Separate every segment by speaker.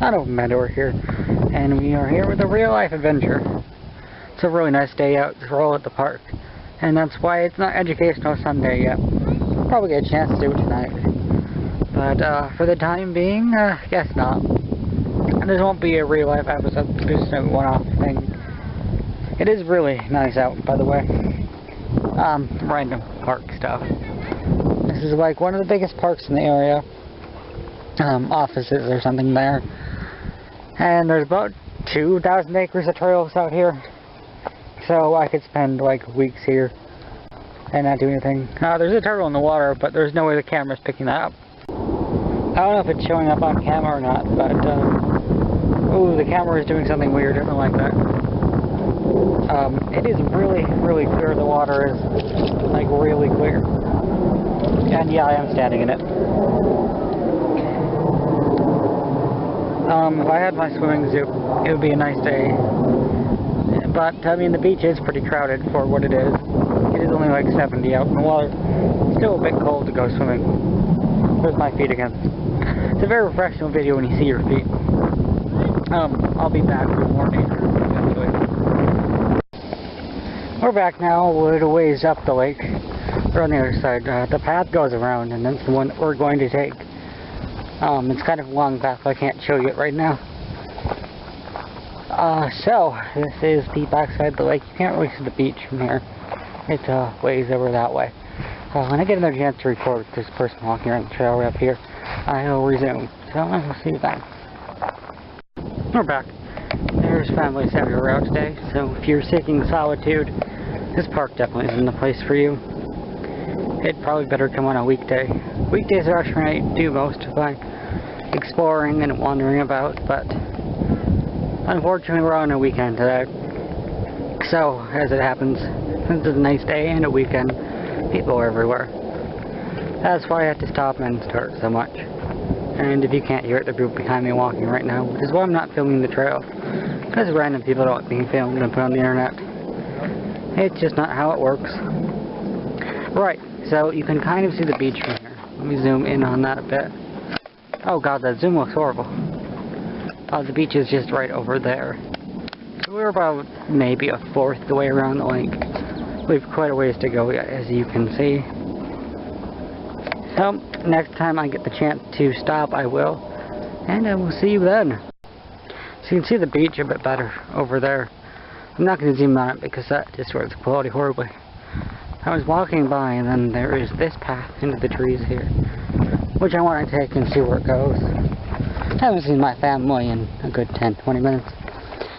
Speaker 1: Unopenedpandora here, and we are here with a real-life adventure. It's a really nice day out to roll at the park, and that's why it's not Educational Sunday yet. Probably get a chance to do it tonight, but for the time being, guess not. And this won't be a real-life episode, just a one-off thing. It is really nice out, by the way. Random park stuff. This is like one of the biggest parks in the area. Offices or something there. And there's about 2,000 acres of trails out here. So I could spend like weeks here and not do anything. There's a turtle in the water, but there's no way the camera's picking that up. I don't know if it's showing up on camera or not, but ooh, the camera is doing something weird. I don't like that. It is really, really clear. The water is like really clear. And yeah, I am standing in it. If I had my swimming suit, it would be a nice day. But, I mean, the beach is pretty crowded for what it is. It is only like 70 out in the water. Still a bit cold to go swimming. There's my feet again. It's a very refreshing video when you see your feet. I'll be back with more nature eventually. We're back now. We're a ways up the lake. We're on the other side. The path goes around, and that's the one that we're going to take. It's kind of a long path, so I can't show you it right now. So, this is the backside of the lake. You can't really see the beach from here. It's ways over that way. When I get another chance to record this person walking around the trail right up here, I'll resume. So, I'll see you then. We're back. There's families everywhere out today, so if you're seeking solitude, this park definitely isn't the place for you. It'd probably better come on a weekday. Weekdays are actually when I do most of my exploring and wandering about, but unfortunately we're on a weekend today. So, as it happens, since it's a nice day and a weekend, people are everywhere. That's why I have to stop and start so much. And if you can't hear it, the group behind me walking right now, which is why I'm not filming the trail. Because random people don't like being filmed and put on the internet. It's just not how it works. Right, so you can kind of see the beach from here. Let me zoom in on that a bit. Oh god, that zoom looks horrible. The beach is just right over there. So we're about maybe a fourth the way around the lake. We've quite a ways to go yet, as you can see. So, next time I get the chance to stop, I will. And I will see you then. So you can see the beach a bit better over there. I'm not going to zoom on it because that distorts the quality horribly. I was walking by and then there is this path into the trees here, which I want to take and see where it goes. I haven't seen my family in a good 10-20 minutes,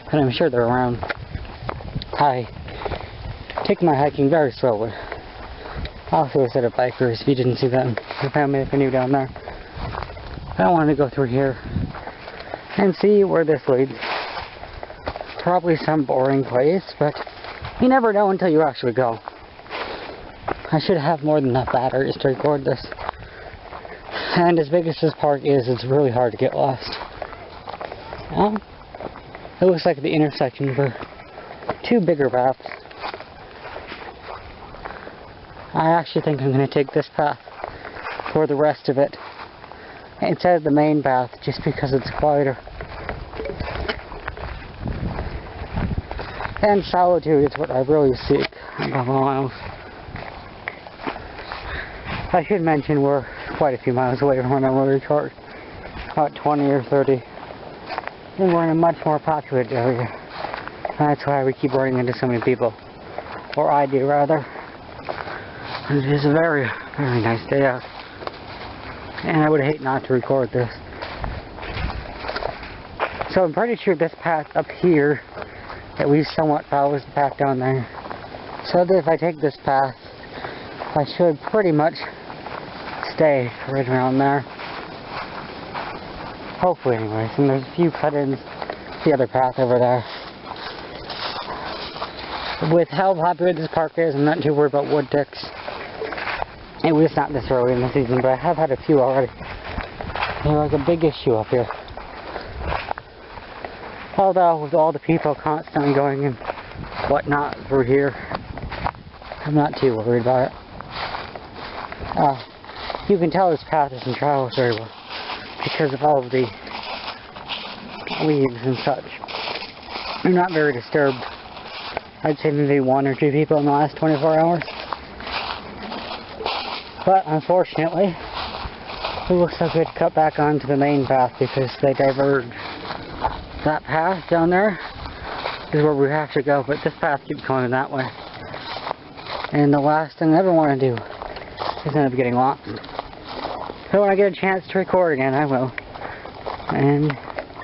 Speaker 1: but I'm sure they're around. I take my hiking very slowly. Also a set of bikers, if you didn't see them, the family if you're new down there. I want to go through here and see where this leads. Probably some boring place, but you never know until you actually go. I should have more than enough batteries to record this. And as big as this park is, it's really hard to get lost. It looks like the intersection for two bigger paths. I actually think I'm going to take this path for the rest of it instead of the main path, just because it's quieter. And solitude is what I really seek above all else. I should mention we're quite a few miles away from our motor chart, about 20 or 30, and we're in a much more populated area. That's why we keep running into so many people, or I do rather. And it is a very, very nice day out, and I would hate not to record this. So I'm pretty sure this path up here at least somewhat follows the path down there, so that if I take this path, I should pretty much stay right around there. Hopefully anyways, and there's a few cut-ins the other path over there. With how popular this park is, I'm not too worried about wood ticks. It was not this early in the season, but I have had a few already. They're like a big issue up here. Although, with all the people constantly going and whatnot through here, I'm not too worried about it. You can tell this path isn't traveled very well because of all of the leaves and such. I'm not very disturbed. I'd say maybe 1 or 2 people in the last 24 hours. But unfortunately, it looks like we had to cut back onto the main path because they diverged. That path down there is where we have to go, but this path keeps going that way. And the last thing I ever want to do is end up getting lost. So when I get a chance to record again, I will. And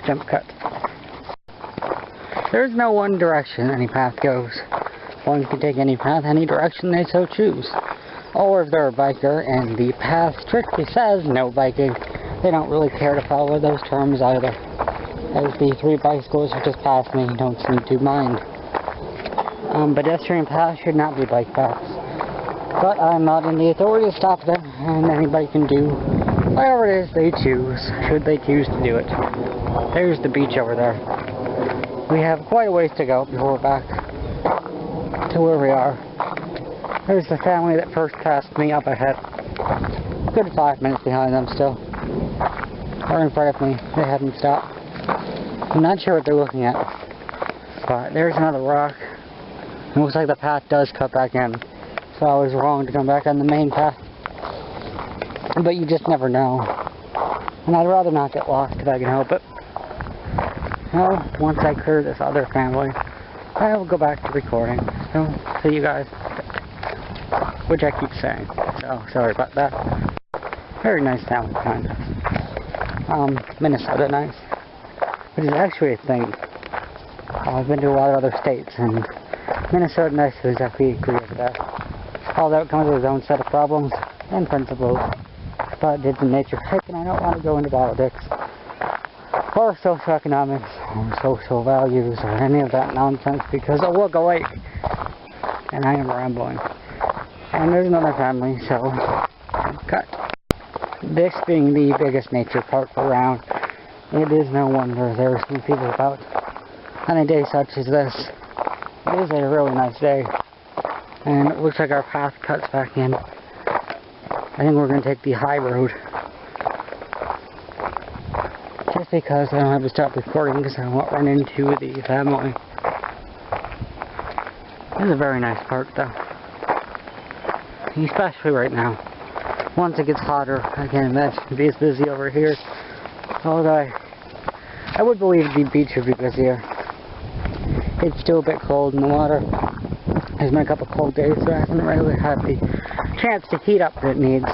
Speaker 1: jump cut. There's no one direction any path goes. One can take any path, any direction they so choose. Or if they're a biker and the path strictly says no biking, they don't really care to follow those terms either. As the 3 bicycles who just passed me don't seem to mind. Pedestrian paths should not be bike paths. But I'm not in the authority to stop them, and anybody can do whatever it is they choose, should they choose to do it. There's the beach over there. We have quite a ways to go before we're back to where we are. There's the family that first passed me up ahead. Good 5 minutes behind them still. Or in front of me. They haven't stopped. I'm not sure what they're looking at. But there's another rock. It looks like the path does cut back in. So I was wrong to come back on the main path. But you just never know. And I'd rather not get lost if I can help it. Well, once I clear this other family, I will go back to recording. So, see you guys. Which I keep saying. So, sorry about that. Very nice family behind us. Minnesota nice. Which is actually a thing. I've been to a lot of other states, and Minnesota nice is exactly agree with that. Although it comes with its own set of problems and principles. But it's a nature pick, and I don't want to go into politics. Or socioeconomics, or social values, or any of that nonsense, because it will go late. And I am rambling. And there's another family, so cut. This being the biggest nature park around, it is no wonder there are some people about. On a day such as this, it is a really nice day. And it looks like our path cuts back in. I think we're going to take the high road. Just because I don't have to stop recording because I won't run into the family. This is a very nice park though. Especially right now. Once it gets hotter, I can't imagine it'd be as busy over here. Although I would believe the beach would be busier. It's still a bit cold in the water. There's been a couple cold days, so I haven't really had the chance to heat up that it needs.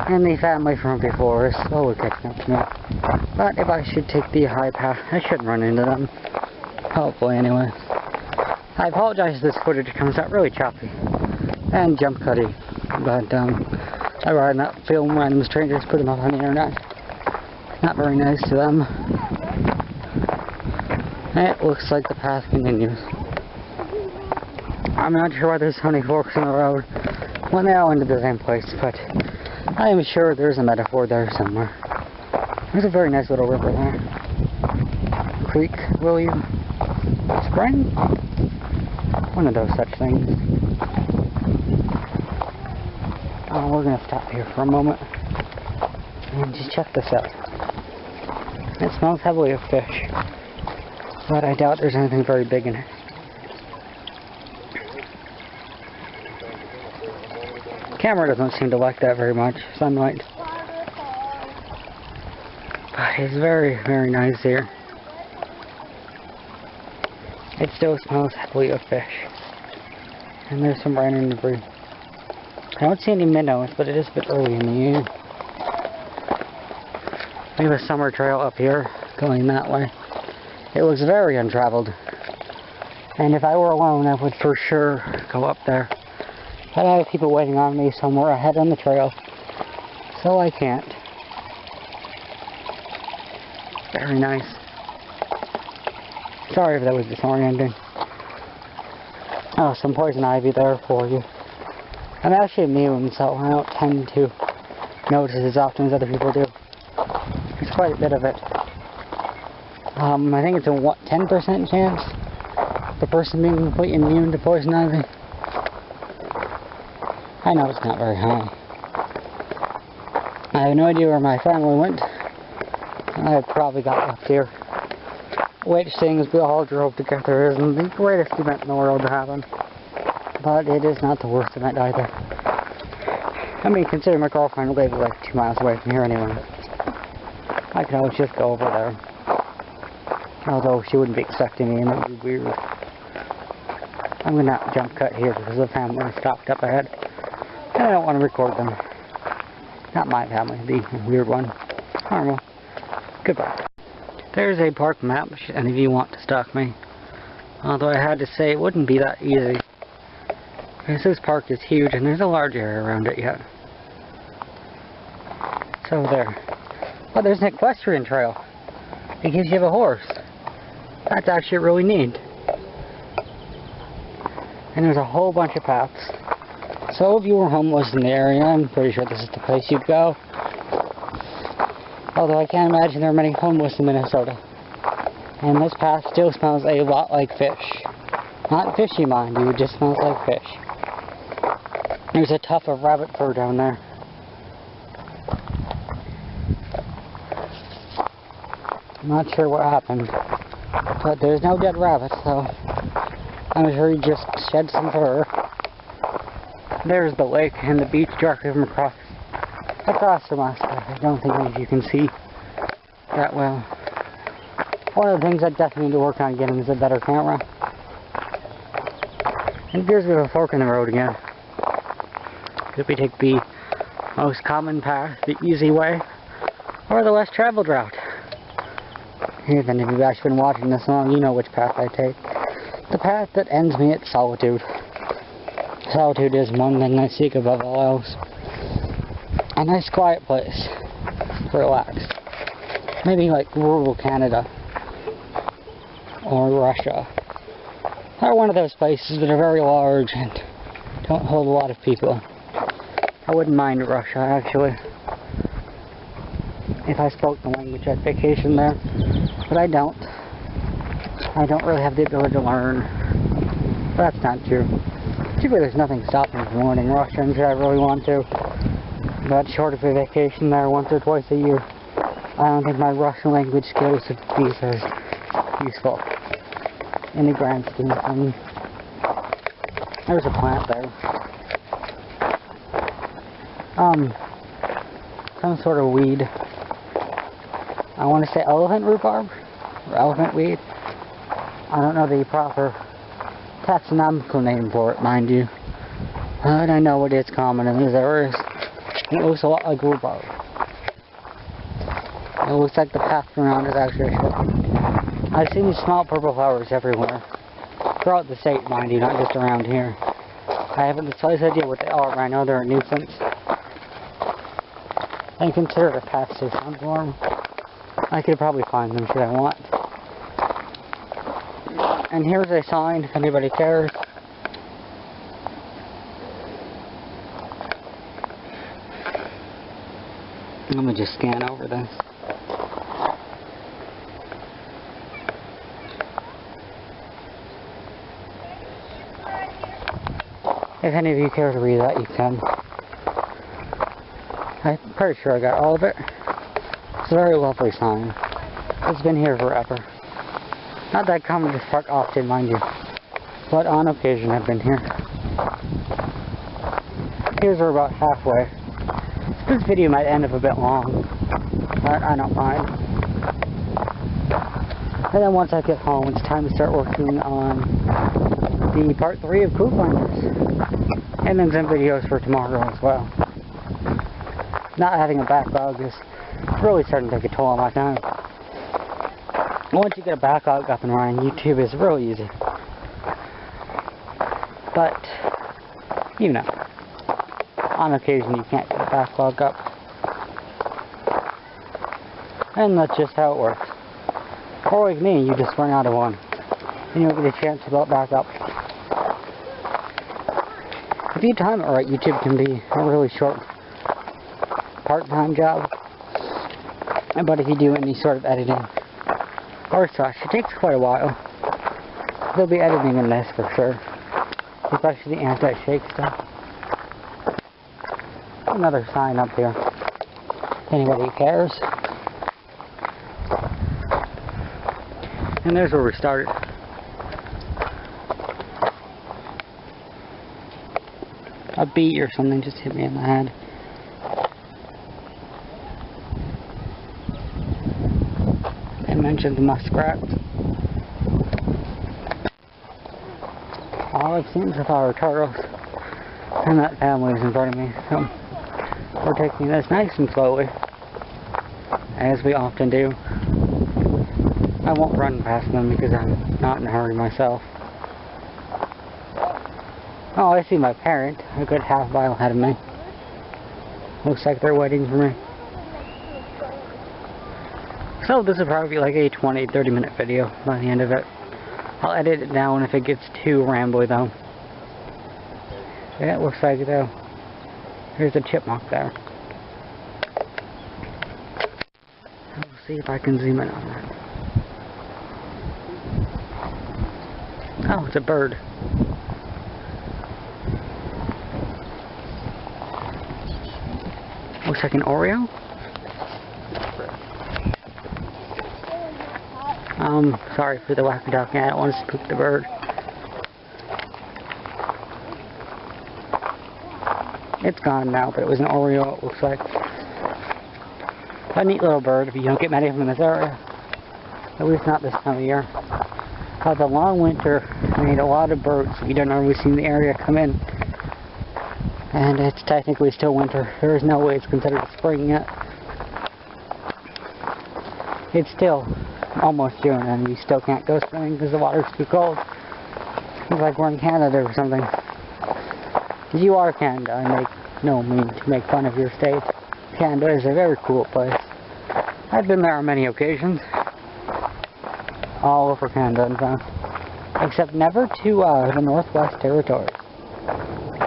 Speaker 1: And the family from before is slowly catching up to me. But if I should take the high path, I shouldn't run into them. Hopefully, anyway. I apologize if this footage comes out really choppy and jump cutty, but I rather not film random strangers, put them up on the internet. Not very nice to them. It looks like the path continues. I'm not sure why there's so many forks in the road when they all end at the same place, but I am sure there's a metaphor there somewhere. There's a very nice little river there. Creek, will you? Spring? One of those such things. We're going to stop here for a moment and just check this out. It smells heavily of fish, but I doubt there's anything very big in it. Camera doesn't seem to like that very much, sunlight. But it's very, very nice here. It still smells heavily of fish. And there's some random debris. I don't see any minnows, but it is a bit early in the year. We have a summer trail up here, going that way. It looks very untraveled. And if I were alone, I would for sure go up there. But I have people waiting on me somewhere ahead on the trail, so I can't. Very nice. Sorry if that was disorienting. Oh, some poison ivy there for you. I'm actually immune, so I don't tend to notice as often as other people do. There's quite a bit of it. I think it's a 10% chance of the person being completely immune to poison ivy. I know it's not very high. I have no idea where my family went. I probably got left here. which things we all drove together isn't the greatest event in the world to happen. But it is not the worst event either. I mean, considering my girlfriend lives like 2 miles away from here anyway. I could always just go over there. Although she wouldn't be expecting me and it would be weird. I'm going to jump cut here because the family is stopped up ahead. And I don't want to record them. Not my family, the weird one. Normal. Goodbye. There's a park map if any of you want to stalk me. Although I had to say it wouldn't be that easy. Because this park is huge and there's a large area around it yet. So there. Oh, there's an equestrian trail. It gives you a horse. That's actually really neat. And there's a whole bunch of paths. So if you were homeless in the area, I'm pretty sure this is the place you'd go. Although I can't imagine there are many homeless in Minnesota. And this path still smells a lot like fish. Not fishy, mind you, it just smells like fish. There's a tuft of rabbit fur down there. I'm not sure what happened, but there's no dead rabbit, so I'm sure he just shed some fur. There's the lake and the beach directly from across from us. I don't think any of you can see that well. One of the things I definitely need to work on getting is a better camera. And here's a fork in the road again. Could we take the most common path, the easy way, or the less traveled route? If any of you have actually been watching this long, you know which path I take. The path that ends me at solitude. Solitude is one thing I seek above all else. A nice quiet place to relax. Maybe like rural Canada or Russia. Or one of those places that are very large and don't hold a lot of people. I wouldn't mind Russia, actually. If I spoke the language, I'd vacation there. But I don't. I don't really have the ability to learn. But that's not true. Typically, there's nothing stopping me from learning Russian should I really want to. But short of a vacation there once or twice a year, I don't think my Russian language skills would be as useful in the grand scheme of things. There's a plant there. Some sort of weed. I want to say elephant rhubarb? Or elephant weed? I don't know the proper taxonomical name for it, mind you. But I know it is common in these areas. It looks a lot like rhubarb. It looks like the path around is actually a ship. I've seen these small purple flowers everywhere. Throughout the state, mind you, not just around here. I haven't the slightest idea what they are, but I know they're a nuisance. And consider it a passive form. I could probably find them should I want. And here's a sign if anybody cares. Let me just scan over this. If any of you care to read that, you can. I'm pretty sure I got all of it. It's a very lovely sign. It's been here forever. Not that I come to this park often, mind you. But on occasion I've been here. Here's we're about halfway. This video might end up a bit long. But I don't mind. And then once I get home, it's time to start working on the part 3 of Cool Climbers. And then some videos for tomorrow as well. Not having a backlog is really starting to take a toll on my time. Once you get a backlog up and running, YouTube is really easy. But, you know, on occasion you can't get a backlog up. And that's just how it works. Or like me, you just run out of one. And you'll get a chance to build back up. If you time it right, YouTube can be a really short part-time job. But if you do any sort of editing or such, it takes quite a while. There'll be editing in this for sure. Especially the anti-shake stuff. Another sign up here. If anybody cares. And there's where we started. A bee or something just hit me in the head. I mentioned the muskrats. All I've seen so far are turtles. And that family is in front of me, so we're taking this nice and slowly, as we often do. I won't run past them because I'm not in a hurry myself. Oh, I see my parent, a good half mile ahead of me. Looks like they're waiting for me. So this will probably be like a 20-30 minute video by the end of it. I'll edit it down if it gets too rambly though. Yeah, it looks like though. Here's a chipmunk there. I'll see if I can zoom in on that. Oh, it's a bird. Looks like an Oreo. Sorry for the wacky-talkie. I don't want to spook the bird. It's gone now, but it was an Oreo, it looks like. A neat little bird, but you don't get many of them in this area. At least not this time of year. The long winter made a lot of birds you don't normally see in the area come in. And it's technically still winter. There is no way it's considered spring yet. It's still almost June and you still can't go swimming because the water's too cold. It's like we're in Canada or something. You are Canada. I make no mean to make fun of your state. Canada is a very cool place. I've been there on many occasions. All over Canada, in fact. Except never to the Northwest Territories.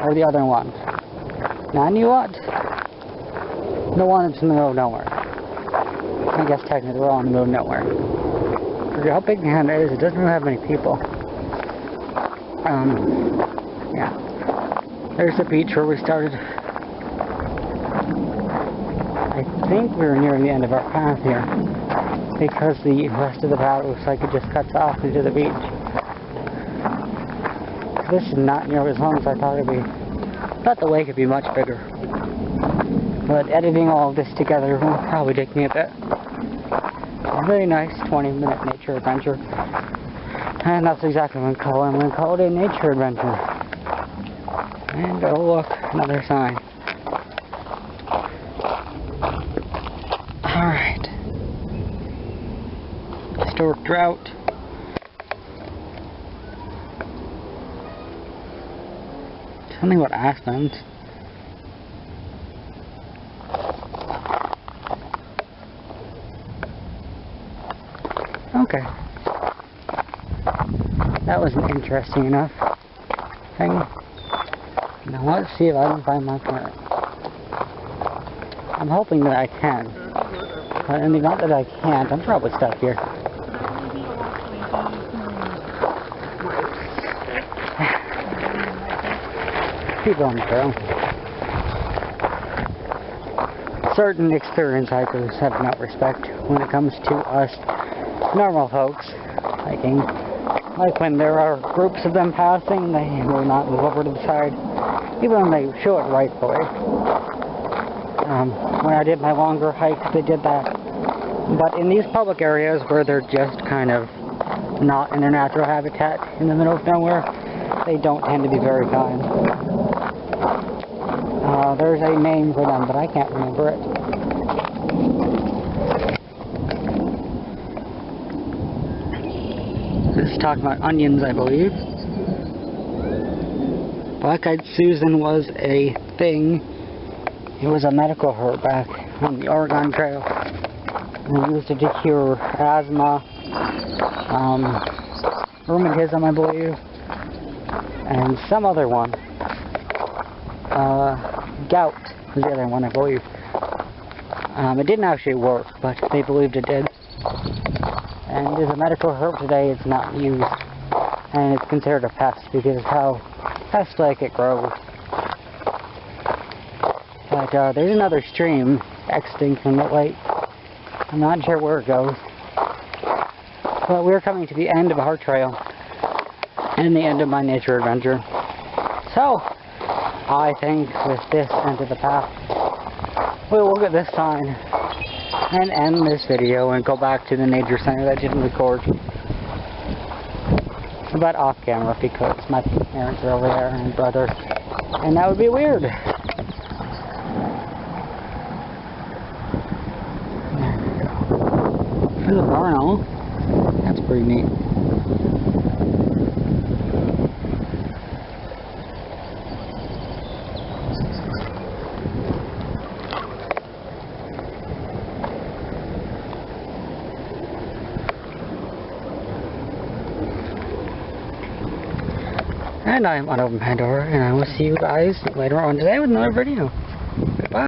Speaker 1: Or the other ones. Nanuet? The one that's in the middle of nowhere. I guess technically we're all in the middle of nowhere. For how big Canada is, it doesn't really have many people. Yeah. There's the beach where we started. I think we're nearing the end of our path here. Because the rest of the path looks like it just cuts off into the beach. This is not nearly as long as I thought it would be. I thought the lake would be much bigger. But editing all of this together will probably take me a bit. A very nice 20-minute nature adventure. And that's exactly what I'm going to call it. I'm going to call it a nature adventure. And oh look, another sign. Alright. Historic drought. Something about aspens. Okay. That was an interesting enough thing. Now let's see if I can find my parent. I'm hoping that I can. But in the event that I can't, I'm probably stuck here. Keep going through. Certain experienced hikers have no respect when it comes to us normal folks hiking. Like when there are groups of them passing, they will not move over to the side, even when they should rightfully. When I did my longer hikes, they did that. But in these public areas where they're just kind of not in their natural habitat in the middle of nowhere, they don't tend to be very kind. There's a name for them, but I can't remember it. This is talking about onions, I believe. Black-eyed Susan was a thing. It was a medical herb back on the Oregon Trail. And they used it to cure asthma, rheumatism, I believe, and some other one. Gout was the other one, I believe. It didn't actually work, but they believed it did. And as a medical herb today, it's not used. And it's considered a pest because of how pest-like it grows. But there's another stream extinct from the lake. I'm not sure where it goes. But we're coming to the end of our trail and the end of my nature adventure. So, I think with this end of the path, we'll look at this sign and end this video and go back to the nature center that I didn't record. But off camera because my parents are over there and brother, and that would be weird. There we go. There's a barn owl. That's pretty neat. And I'm Unopenedpandora, and I will see you guys later on today with another video. Goodbye.